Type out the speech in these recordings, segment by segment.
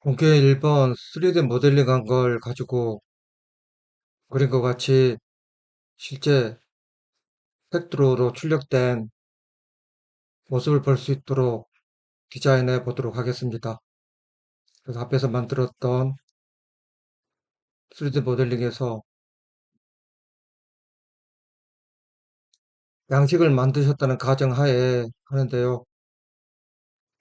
공개 1번 3D 모델링한 걸 가지고 그린 것 같이 실제 팩트로로 출력된 모습을 볼 수 있도록 디자인해 보도록 하겠습니다. 그래서 앞에서 만들었던 3D 모델링에서 양식을 만드셨다는 가정하에 하는데요.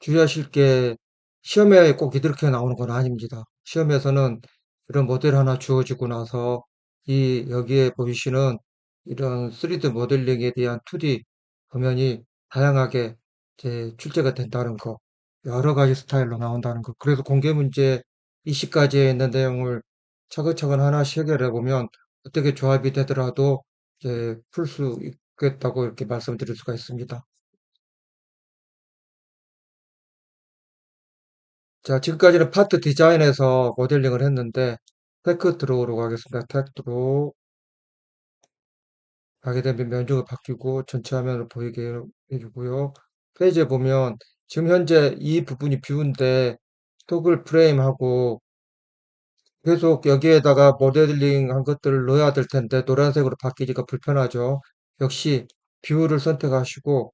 주의하실 게 시험에 꼭 이렇게 나오는 건 아닙니다. 시험에서는 이런 모델 하나 주어지고 나서 여기에 보이시는 이런 3D 모델링에 대한 2D 화면이 다양하게 이제 출제가 된다는 거, 여러 가지 스타일로 나온다는 거. 그래서 공개 문제 20가지에 있는 내용을 차근차근 하나씩 해결해 보면 어떻게 조합이 되더라도 이제 풀 수 있겠다고 이렇게 말씀드릴 수가 있습니다. 자, 지금까지는 파트 디자인에서 모델링을 했는데, 테크 드로우로 가겠습니다. 테크 드로우 가게 되면 면적이 바뀌고 전체 화면을 보이게 해주고요. 페이지에 보면 지금 현재 이 부분이 뷰인데 토글 프레임하고 계속 여기에다가 모델링 한 것들을 넣어야 될 텐데 노란색으로 바뀌니까 불편하죠. 역시 뷰를 선택하시고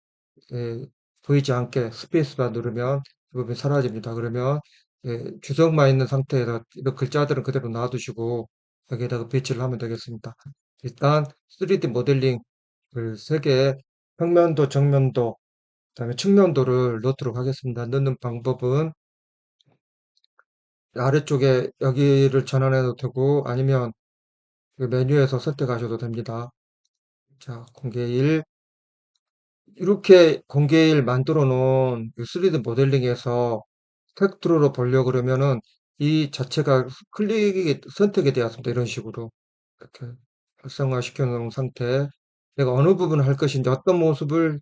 예, 보이지 않게 스페이스바 누르면 이 부분이 사라집니다. 그러면 주석만 있는 상태에서 이런 글자들은 그대로 놔두시고 여기에다가 배치를 하면 되겠습니다. 일단 3D 모델링을 3개 평면도, 정면도, 그다음에 측면도를 넣도록 하겠습니다. 넣는 방법은 아래쪽에 여기를 전환해도 되고 아니면 그 메뉴에서 선택하셔도 됩니다. 자, 공개일 이렇게 공개일 만들어 놓은 3D 모델링에서 텍스트로 보려고 그러면은 이 자체가 선택이 되었습니다. 이런 식으로 이렇게 활성화 시켜 놓은 상태 내가 어느 부분을 할 것인지 어떤 모습을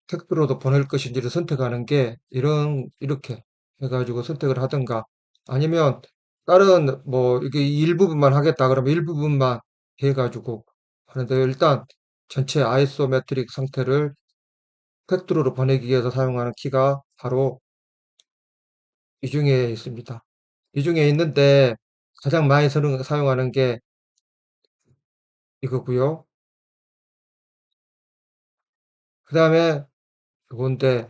텍스트로도 보낼 것인지를 선택하는 게 이렇게 해가지고 선택을 하든가 아니면 다른 뭐 이게 일부분만 하겠다 그러면 일부분만 해가지고 하는데 일단 전체 아이소메트릭 상태를 팩트로로 보내기 위해서 사용하는 키가 바로 이 중에 있습니다. 이 중에 있는데 가장 많이 사용하는 게 이거고요. 그 다음에 이건데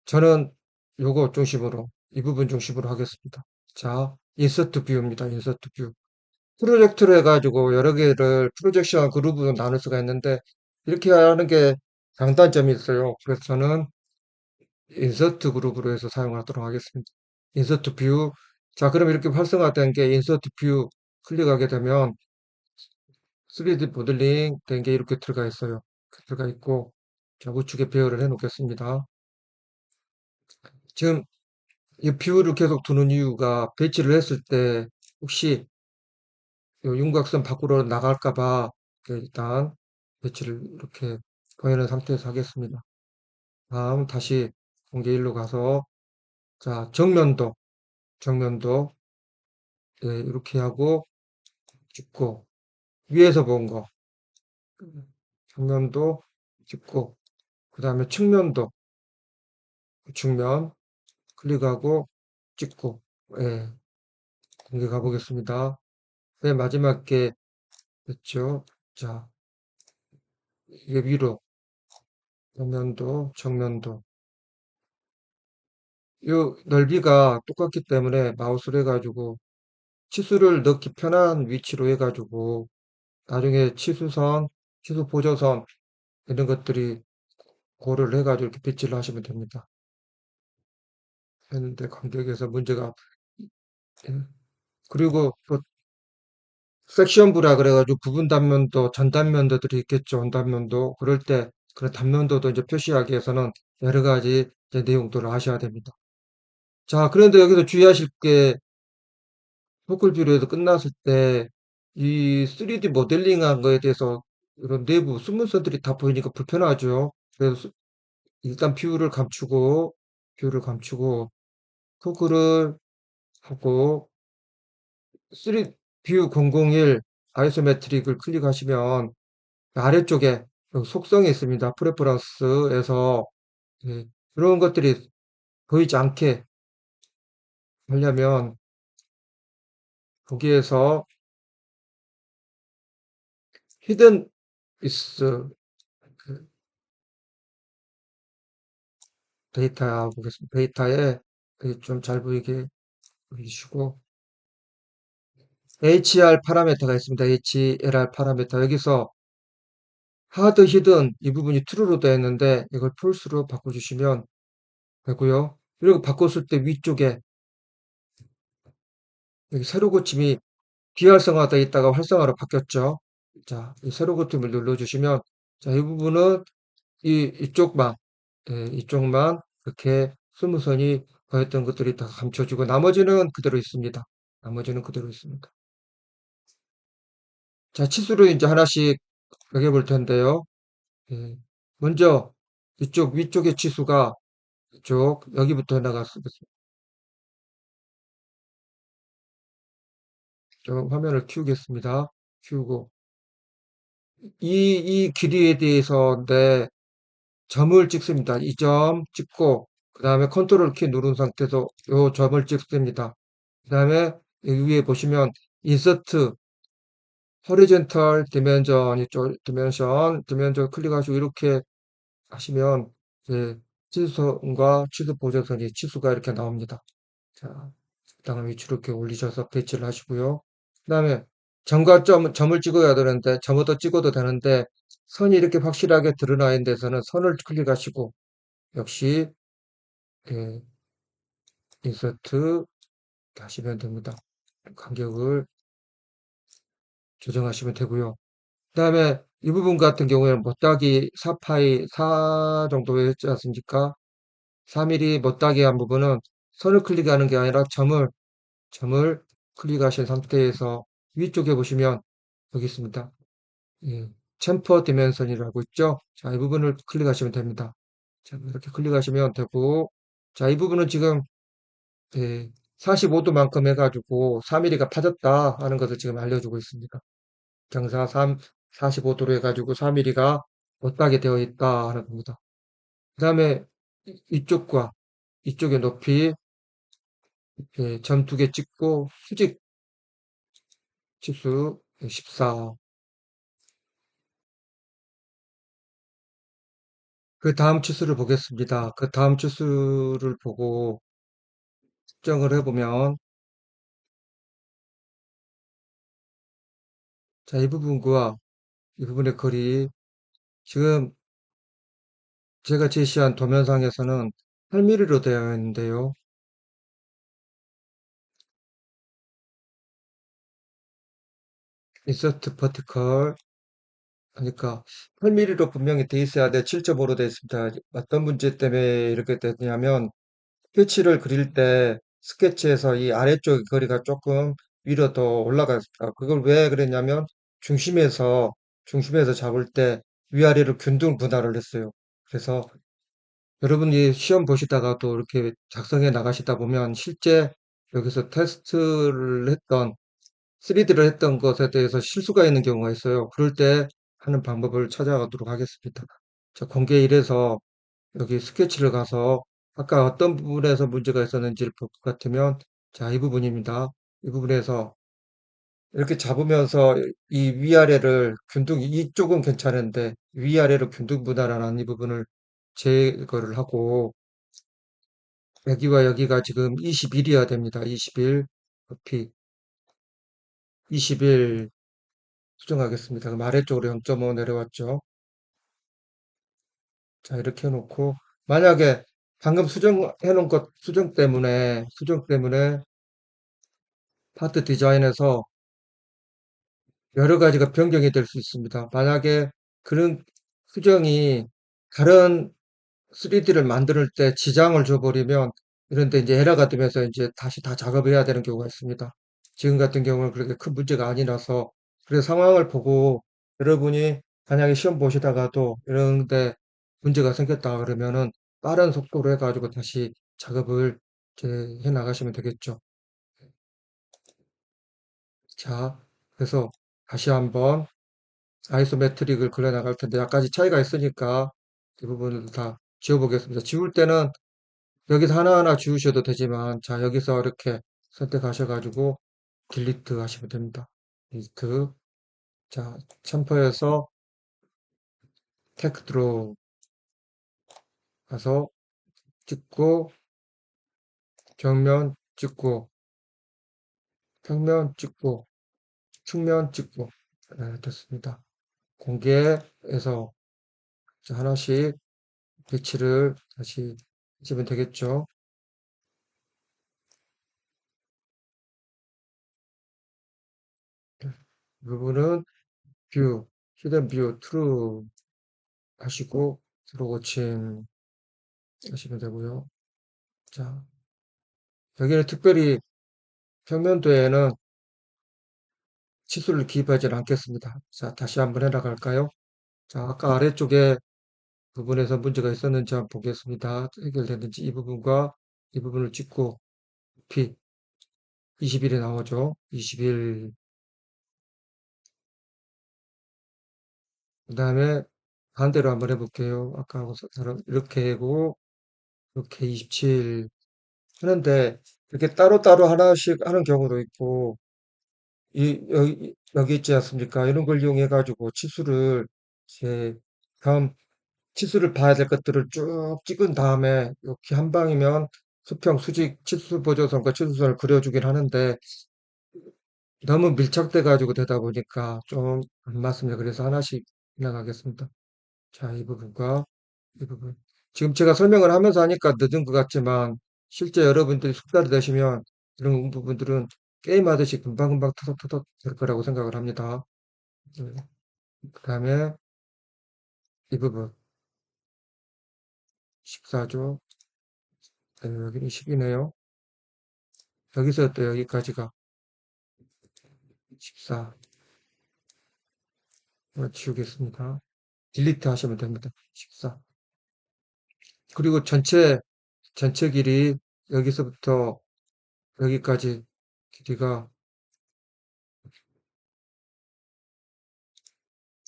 저는 요거 중심으로 이 부분 중심으로 하겠습니다. 자, 인서트 뷰입니다. 인서트 뷰. 프로젝트로 해가지고 여러 개를 프로젝션 그룹으로 나눌 수가 있는데 이렇게 하는 게 장단점이 있어요. 그래서 저는 인서트 그룹으로 해서 사용하도록 하겠습니다. 인서트 뷰. 자, 그럼 이렇게 활성화된 게 인서트 뷰 클릭하게 되면 3D 모델링 된 게 이렇게 들어가 있어요. 들어가 있고, 자, 우측에 배열을 해 놓겠습니다. 지금 이 뷰를 계속 두는 이유가 배치를 했을 때 혹시 요 윤곽선 밖으로 나갈까봐 일단 배치를 이렇게 보이는 상태에서 하겠습니다. 다음 다시 공개 1로 가서 자, 정면도 이렇게 하고 찍고 위에서 본 거 정면도 찍고 그 다음에 측면 클릭하고 찍고 예, 공개 가보겠습니다. 맨 마지막 게 됐죠. 자, 이게 위로 정면도 이 넓이가 똑같기 때문에 마우스로 해가지고 치수를 넣기 편한 위치로 해가지고 나중에 치수 보조선 이런 것들이 고려를 해가지고 이렇게 배치를 하시면 됩니다. 했는데 간격에서 문제가 예. 그리고 또 섹션부라 그래가지고 부분 단면도 전 단면도들이 있겠죠. 원 단면도 그럴 때 그런 단면도도 이제 표시하기 위해서는 여러 가지 이제 내용들을 하셔야 됩니다. 자, 그런데 여기서 주의하실 게 포컬 뷰로에서 끝났을 때 이 3D 모델링한 거에 대해서 이런 내부 숨문서들이 다 보이니까 불편하죠. 그래서 일단 뷰를 감추고 포크를 하고 3뷰 001 아이소메트릭을 클릭하시면 아래쪽에 속성이 있습니다. 프레퍼런스에서 그런 것들이 보이지 않게 하려면 거기에서 히든 is 그 데이터 보겠습니다. 데이터에 좀 잘 보이게 보이시고 HR 파라미터가 있습니다. HLR 파라미터 여기서 하드 히든 이 부분이 true로 되어 있는데 이걸 false로 바꿔주시면 되고요. 그리고 바꿨을 때 위쪽에 여기 세로 고침이 비활성화되어 있다가 활성화로 바뀌었죠. 자, 이 세로 고침을 눌러주시면 자, 이 부분은 이쪽만 이쪽만 이렇게 스무선이 더했던 것들이 다 감춰지고 나머지는 그대로 있습니다. 나머지는 그대로 있습니다. 자, 치수를 이제 하나씩 매겨볼 텐데요. 예, 먼저 이쪽 위쪽의 치수가 이쪽 여기부터 나갔습니다. 좀 화면을 키우겠습니다. 키우고 이 길이에 대해서 점을 찍습니다. 이 점 찍고 그 다음에 컨트롤 키 누른 상태에서 이 점을 찍습니다. 그 다음에 위에 보시면 인서트 호리젠탈 디멘전 이쪽 디멘전 클릭하시고 이렇게 하시면 이제 치수선과 치수 보정선이 치수가 이렇게 나옵니다. 자, 적당한 위치로 이렇게 올리셔서 배치를 하시고요. 그 다음에 점과 점을 찍어야 되는데 점부터 찍어도 되는데 선이 이렇게 확실하게 드러나 있는 데서는 선을 클릭하시고 역시 예, 인서트 하시면 됩니다. 간격을 조정하시면 되고요. 그 다음에 이 부분 같은 경우에는 못따기 4파이 4 정도 했지 않습니까? 4mm 못따기 한 부분은 선을 클릭하는 게 아니라 점을 클릭하신 상태에서 위쪽에 보시면 여기 있습니다. 예, 챔퍼 디멘션이라고 있죠? 자, 이 부분을 클릭하시면 됩니다. 자, 이렇게 클릭하시면 되고, 자, 이 부분은 지금 예, 45도만큼 해가지고 4mm가 파졌다 하는 것을 지금 알려주고 있습니다. 경사 45도로 해가지고 4mm가 못하게 되어 있다 하는 겁니다. 그 다음에 이쪽과 이쪽의 높이 예, 점 두 개 찍고 수직 치수 14. 그 다음 치수를 보겠습니다. 그 다음 치수를 보고 측정을 해보면 자, 이 부분과 이 부분의 거리 지금 제가 제시한 도면상에서는 8mm로 되어 있는데요. 인서트 퍼티컬 그러니까 8mm로 분명히 돼 있어야 돼 7.5로 되어 있습니다. 어떤 문제 때문에 이렇게 됐냐면 스케치를 그릴 때 스케치에서 이 아래쪽 거리가 조금 위로 더 올라갔다. 그걸 왜 그랬냐면 중심에서 잡을 때 위아래로 균등 분할을 했어요. 그래서 여러분이 시험 보시다가도 이렇게 작성해 나가시다 보면 실제 여기서 테스트를 했던 3D를 했던 것에 대해서 실수가 있는 경우가 있어요. 그럴 때 하는 방법을 찾아가도록 하겠습니다. 자, 공개 1에서 여기 스케치를 가서 아까 어떤 부분에서 문제가 있었는지를 볼 것 같으면 자, 이 부분입니다. 이 부분에서 이렇게 잡으면서 이 위아래를 이쪽은 괜찮은데 위아래로 균등 분할하는 이 부분을 제거를 하고 여기와 여기가 지금 21이어야 됩니다. 21 높이 21 수정하겠습니다. 그럼 아래쪽으로 0.5 내려왔죠. 자, 이렇게 해놓고 만약에 방금 수정해 놓은 것 수정 때문에 파트 디자인에서 여러 가지가 변경이 될 수 있습니다. 만약에 그런 수정이 다른 3D를 만들 때 지장을 줘버리면 이런데 이제 에러가 뜨면서 이제 다시 다 작업해야 되는 경우가 있습니다. 지금 같은 경우는 그렇게 큰 문제가 아니라서 그래서 상황을 보고 여러분이 만약에 시험 보시다가도 이런데 문제가 생겼다 그러면은 빠른 속도로 해가지고 다시 작업을 이제 해 나가시면 되겠죠. 자, 그래서 다시 한번 아이소메트릭을 그려 나갈 텐데 약간씩 차이가 있으니까 이 부분을 다 지워보겠습니다. 지울 때는 여기서 하나하나 지우셔도 되지만 자 여기서 이렇게 선택하셔가지고 딜리트 하시면 됩니다. 딜리트. 자, 챔퍼에서 테크 드로우 가서 찍고, 정면 찍고, 평면 찍고, 측면 찍고. 네, 됐습니다. 공개해서 자, 하나씩 배치를 다시 해주면 되겠죠. 이 부분은 뷰, 히든 뷰, 트루 하시고, 트루 고침 하시면 되고요. 자, 여기는 특별히 평면도에는 치수를 기입하지는 않겠습니다. 자, 다시 한번 해나갈까요? 자, 아까 아래쪽에 부분에서 문제가 있었는지 한번 보겠습니다. 해결됐는지 이 부분과 이 부분을 찍고 P 21이 나오죠. 21. 그 다음에 반대로 한번 해볼게요. 아까 이렇게 하고 이렇게 27 하는데 이렇게 따로따로 하나씩 하는 경우도 있고 여기 있지 않습니까? 이런 걸 이용해 가지고 치수를 이제 다음 치수를 봐야 될 것들을 쭉 찍은 다음에 이렇게 한 방이면 수평, 수직, 치수 보조선과 치수선을 그려주긴 하는데 너무 밀착돼 가지고 되다 보니까 좀 안 맞습니다. 그래서 하나씩 나가겠습니다. 자, 이 부분과 이 부분. 지금 제가 설명을 하면서 하니까 늦은 것 같지만 실제 여러분들이 숙달이 되시면 이런 부분들은 게임하듯이 금방금방 터덕터덕 될 거라고 생각을 합니다. 그 다음에 이 부분 14조. 여기는 10이네요. 여기서 또 여기까지가 14. 지우겠습니다. 딜리트 하시면 됩니다. 14. 그리고 전체 길이 여기서부터 여기까지 길이가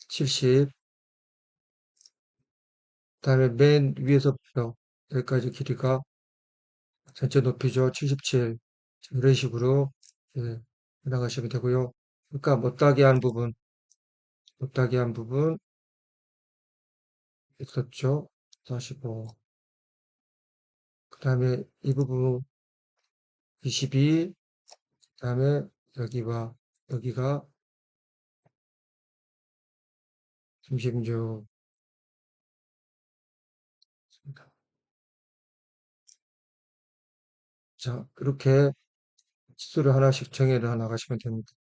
70. 그다음에 맨 위에서부터 여기까지 길이가 전체 높이죠. 77. 이런 식으로 예, 나가시면 되고요. 그러니까 못따기 한 부분 있었죠. 45. 그다음에 이 부분 22. 그다음에 여기와 여기가 36. 자, 이렇게 치수를 하나씩 정해 나가시면 됩니다.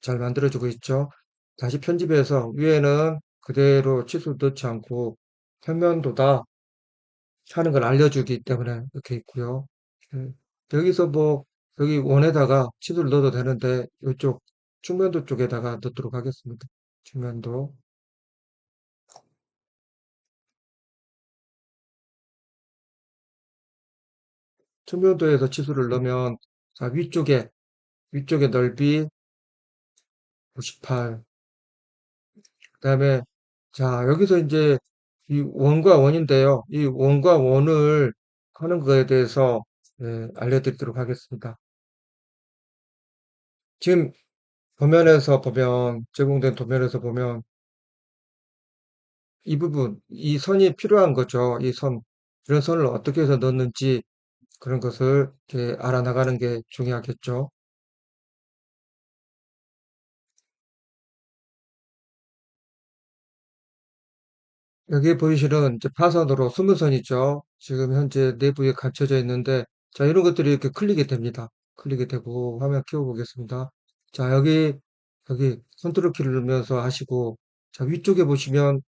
잘 만들어지고 있죠. 다시 편집해서 위에는 그대로 치수 넣지 않고 평면도다 하는 걸 알려주기 때문에 이렇게 있고요. 음, 여기서 뭐 여기 원에다가 치수를 넣어도 되는데 이쪽 측면도 쪽에다가 넣도록 하겠습니다. 측면도. 측면도에서 치수를 넣으면 자, 위쪽에 넓이 98. 그다음에 자, 여기서 이제 이 원과 원인데요. 이 원과 원을 하는 거에 대해서 알려드리도록 하겠습니다. 지금 제공된 도면에서 보면 이 부분, 이 선이 필요한 거죠. 이런 선을 어떻게 해서 넣는지 그런 것을 이렇게 알아나가는 게 중요하겠죠. 여기 보이시는 이제 파선으로 수문선이죠. 지금 현재 내부에 갇혀져 있는데, 자, 이런 것들이 이렇게 클릭이 됩니다. 클릭이 되고, 화면 키워보겠습니다. 자, 여기 컨트롤 키를 누르면서 하시고, 자, 위쪽에 보시면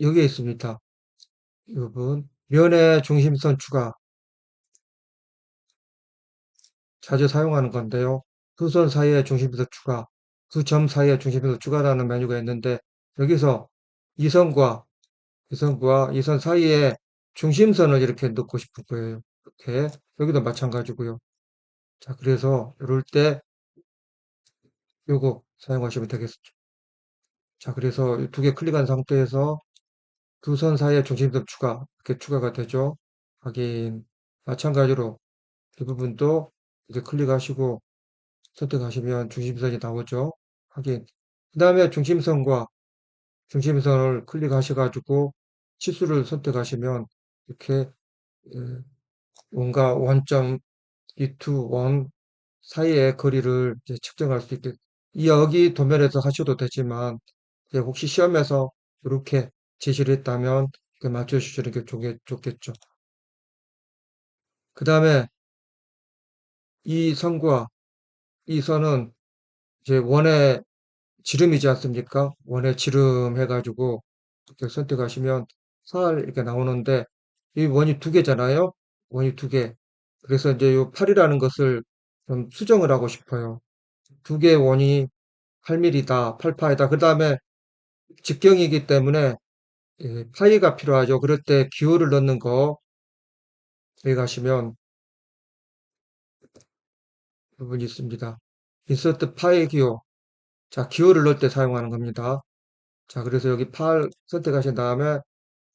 여기에 있습니다. 이 부분. 면의 중심선 추가. 자주 사용하는 건데요. 두 선 사이의 중심에서 추가, 두 점 사이의 중심에서 추가라는 메뉴가 있는데 여기서 이선과 이선 사이에 중심선을 이렇게 넣고 싶을 거예요. 이렇게 여기도 마찬가지고요. 자, 그래서 이럴 때 요거 사용하시면 되겠죠. 자, 그래서 두 개 클릭한 상태에서 두 선 사이의 중심선 추가 이렇게 추가가 되죠. 확인. 마찬가지로 이 부분도 이제 클릭하시고 선택하시면 중심선이 나오죠. 확인. 그 다음에 중심선을 클릭하셔가지고 치수를 선택하시면 이렇게 원과 원점 2, 1 사이의 거리를 이제 측정할 수 있게 여기 도면에서 하셔도 되지만 이제 혹시 시험에서 이렇게 제시를 했다면 맞춰주시는 게 좋겠죠. 그 다음에 이 선과 이 선은 이제 원의 지름이지 않습니까? 원의 지름 해가지고 이렇게 선택하시면 살 이렇게 나오는데 이 원이 두 개잖아요. 원이 두 개. 그래서 이제 이 8이라는 것을 좀 수정을 하고 싶어요. 두 개의 원이 8mm다, 8파이다. 그 다음에 직경이기 때문에 파이가 필요하죠. 그럴 때 기호를 넣는 거 여기 가시면 부분이 있습니다. 인서트 파이 기호. 자, 기호를 넣을 때 사용하는 겁니다. 자, 그래서 여기 8 선택하신 다음에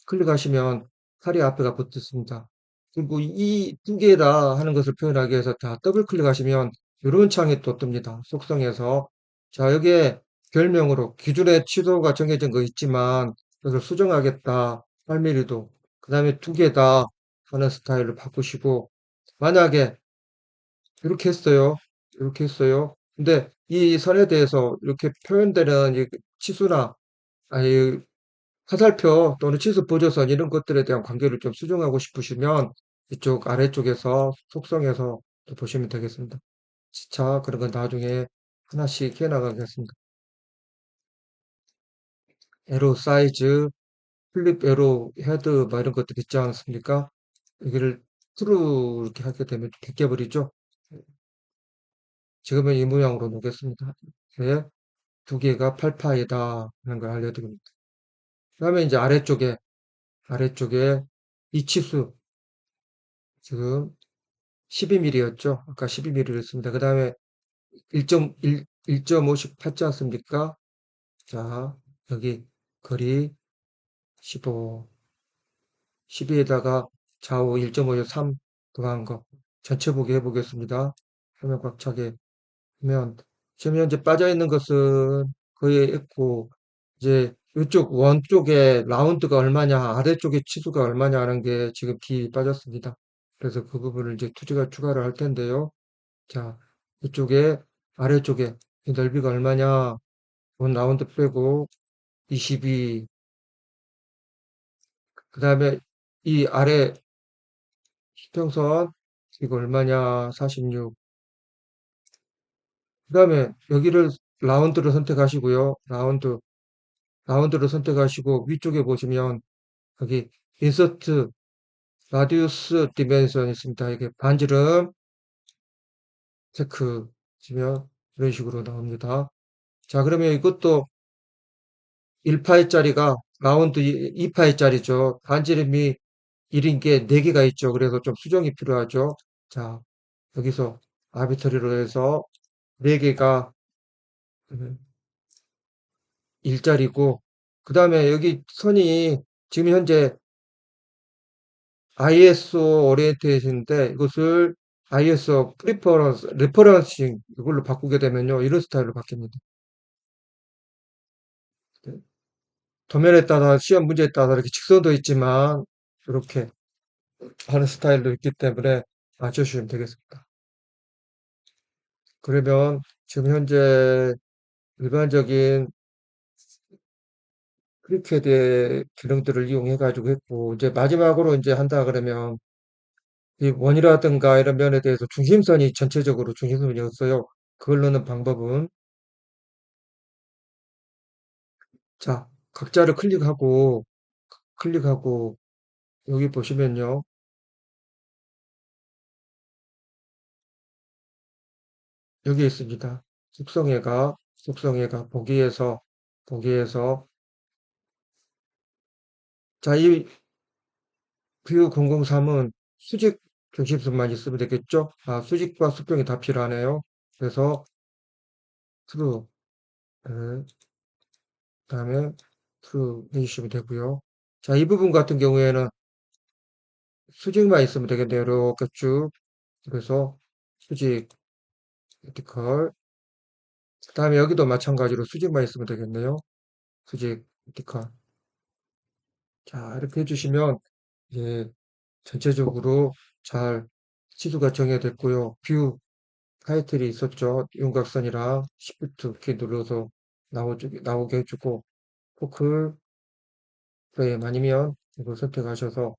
클릭하시면 팔이 앞에가 붙었습니다. 그리고 이 두 개다 하는 것을 표현하기 위해서 다 더블 클릭하시면 이런 창이 또 뜹니다. 속성에서. 자, 여기에 별명으로 기존에 취소가 정해진 거 있지만 이것을 수정하겠다. 8mm도. 그 다음에 두 개다 하는 스타일로 바꾸시고 만약에 이렇게 했어요. 이렇게 했어요. 근데 이 선에 대해서 이렇게 표현되는 이 치수나 아니 화살표 또는 치수 보조선 이런 것들에 대한 관계를 좀 수정하고 싶으시면 이쪽 아래쪽에서 속성에서 또 보시면 되겠습니다. 자, 그런 건 나중에 하나씩 해나가겠습니다. 에로 사이즈, 플립 에로 헤드 뭐 이런 것들 있지 않습니까? 여기를 트루 이렇게 하게 되면 벗겨버리죠. 지금은 이 모양으로 놓겠습니다. 네, 두 개가 8파이다 하는 걸 알려드립니다. 그 다음에 이제 아래쪽에 이 치수 지금 12mm였죠. 아까 12mm를 했습니다. 그 다음에 1.5씩 팠지 않습니까? 자, 여기 거리 15, 12에다가 좌우 1.5에 3 더한 거 전체 보기 해보겠습니다. 화면 꽉 차게 하면 지금 현재 빠져 있는 것은 거의 있고 이제 이쪽 원 쪽에 라운드가 얼마냐 아래쪽에 치수가 얼마냐 하는 게 지금 기 빠졌습니다. 그래서 그 부분을 이제 투지가 추가를 할 텐데요. 자, 이쪽에 아래쪽에 이 넓이가 얼마냐 원 라운드 빼고 22. 그 다음에 이 아래 수평선 이거 얼마냐 46. 그 다음에 여기를 라운드를 선택하시고요. 라운드를 선택하시고 위쪽에 보시면 여기 인서트 라디우스 디멘션 있습니다. 이게 반지름 체크 하시면 이런 식으로 나옵니다. 자, 그러면 이것도 1파이짜리가 라운드 2파이짜리죠. 반지름이 1인 게 4개가 있죠. 그래서 좀 수정이 필요하죠. 자, 여기서 아비터리로 해서 4개가 1짜리고 그 다음에 여기 선이 지금 현재 ISO 오리엔테이션인데 이것을 ISO 레퍼런싱 이걸로 바꾸게 되면요. 이런 스타일로 바뀝니다. 도면에 따라 시험 문제에 따라 이렇게 직선도 있지만 이렇게 하는 스타일도 있기 때문에 맞춰주시면 되겠습니다. 그러면 지금 현재 일반적인 크리켓의 기능들을 이용해 가지고 했고 이제 마지막으로 이제 한다 그러면 이 원이라든가 이런 면에 대해서 중심선이 전체적으로 중심선이었어요. 그걸 넣는 방법은 자 각자를 클릭하고 여기 보시면요. 여기 있습니다. 속성애가 보기에서 자, 이 뷰 003은 수직 중심선만 있으면 되겠죠? 아, 수직과 수평이 다 필요하네요. 그래서 true, 그다음에 true 해주시면 되고요. 자, 이 부분 같은 경우에는 수직만 있으면 되겠네요. 이렇게 쭉. 그래서 수직 버티컬. 그 다음에 여기도 마찬가지로 수직만 있으면 되겠네요. 수직 버티컬. 자, 이렇게 해주시면 이제 전체적으로 잘 치수가 정해졌고요. 뷰 타이틀이 있었죠. 윤곽선이랑 Shift 키 눌러서 나오게 해주고, 포클 프레임 아니면 이걸 선택하셔서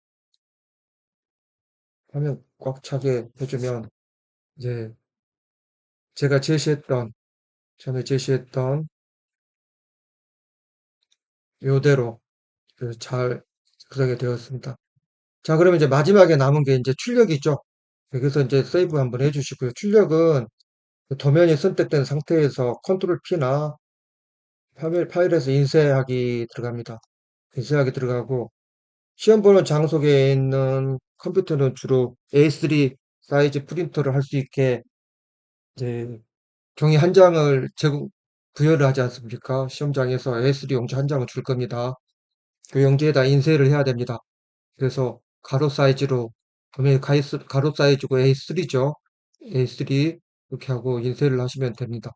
화면 꽉 차게 해주면 이제 제가 전에 제시했던 요대로 잘 구성이 되었습니다. 자, 그러면 이제 마지막에 남은 게 이제 출력이죠. 여기서 이제 세이브 한번 해주시고요. 출력은 도면이 선택된 상태에서 컨트롤 P나 파일에서 인쇄하기 들어갑니다. 인쇄하기 들어가고, 시험 보는 장소에 있는 컴퓨터는 주로 A3 사이즈 프린터를 할 수 있게 이제 종이 한 장을 부여를 하지 않습니까? 시험장에서 A3 용지 한 장을 줄 겁니다. 그 용지에다 인쇄를 해야 됩니다. 그래서 가로 사이즈로, 도면이 가로 사이즈고 A3죠. A3 이렇게 하고 인쇄를 하시면 됩니다.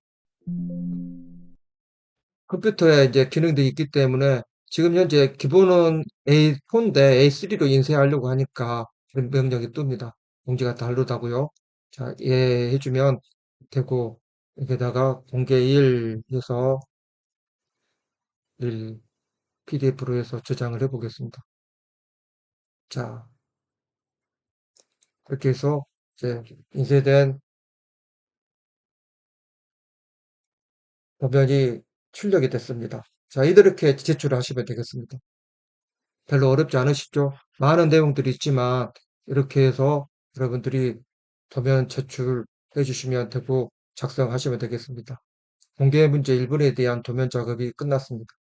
컴퓨터에 이제 기능들이 있기 때문에 지금 현재 기본은 A4인데 A3로 인쇄하려고 하니까 그런 명령이 뜹니다. 용지가 다르다고요. 자, 예 해주면 되고, 여기다가 공개1 해서 PDF로 해서 저장을 해 보겠습니다. 자, 그렇게 해서 이제 인쇄된 도면이 출력이 됐습니다. 자, 이렇게 제출하시면 되겠습니다. 별로 어렵지 않으시죠? 많은 내용들이 있지만 이렇게 해서 여러분들이 도면 제출해 주시면 되고 작성하시면 되겠습니다. 공개 문제 1번에 대한 도면 작업이 끝났습니다.